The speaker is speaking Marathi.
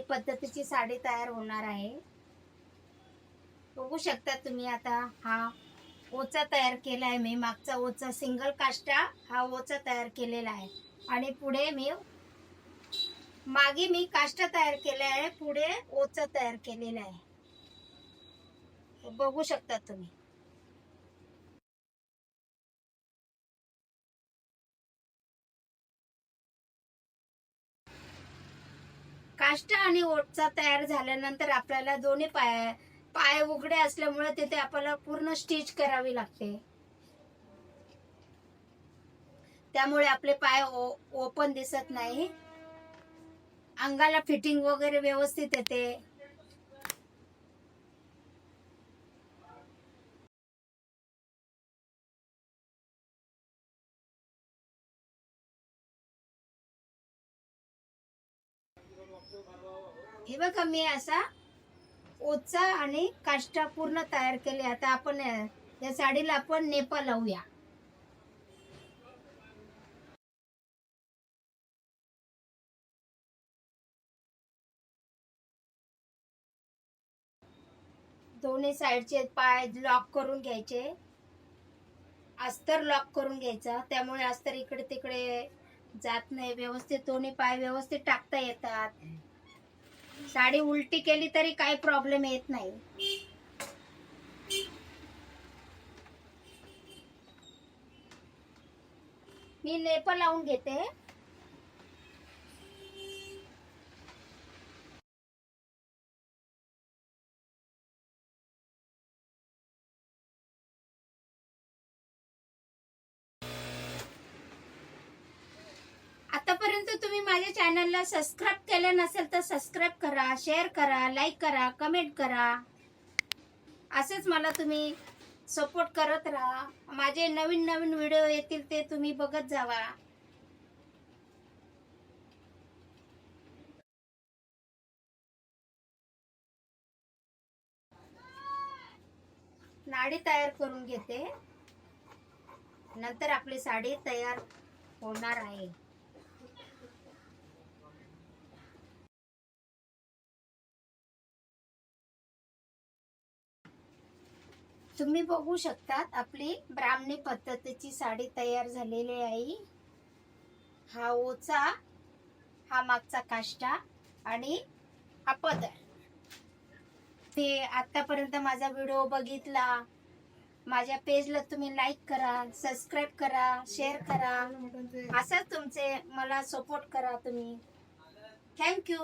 पद्धतीची साडी तयार होणार आहे। बघू शकता तुम्ही आता हा ओचा तयार केला आहे मी। मागचा ओचा सिंगल काष्टा हा ओचा तयार केलेला आहे आणि पुढे मागे मी काष्टा तयार केला आहे, पुढे ओचा तयार केलेला आहे। बघू शकता तुम्ही। काष्टा आणि ओचा तयार झाल्यानंतर आपल्याला दोन्ही पाय उघडे असल्यामुळे तिथे आपल्याला पूर्ण स्टिच करावी लागते, त्यामुळे आपले पाय ओपन दिसत नाही, अंगाला फिटिंग वगैरे व्यवस्थित येते। हे बघा मी असा ओचा आणि काष्टा पूर्ण तयार केले। आता आपण या साडीला आपण नेपा लावूया। दोन्ही साइडचे पाय लॉक करून घ्यायचे, अस्तर लॉक करून घ्यायचा, त्यामुळे अस्तर इकडे तिकडे जात नाही, व्यवस्थित दोन्ही पाय व्यवस्थित टाकता येतात। साडी उलटी केली तरी काही प्रॉब्लेम येत नाही। मी नेपा लावून घेते। आतापर्यंत तुम्ही माझ्या चॅनलला सबस्क्राईब केलं नसेल तर सबस्क्राईब करा, शेअर करा, लाईक करा, कमेंट करा। असंच मला तुम्ही सपोर्ट करत राहा। माझे नवीन नवीन व्हिडिओ येतील ते तुम्ही बघत जावा। नाडी तयार करून घेते, नंतर आपली साडी तयार होणार आहे। तुम्ही बघू शकता आपली ब्राह्मणी पद्धतीची साडी तयार झालेली आहे। हा ओचा, हा मागचा काष्टा आणि हा पदर। ते आतापर्यंत माझा व्हिडिओ बघितला, माझ्या पेजला तुम्ही लाईक करा, सबस्क्राईब करा, शेअर करा, असंच तुमचे मला सपोर्ट करा तुम्ही। थँक्यू।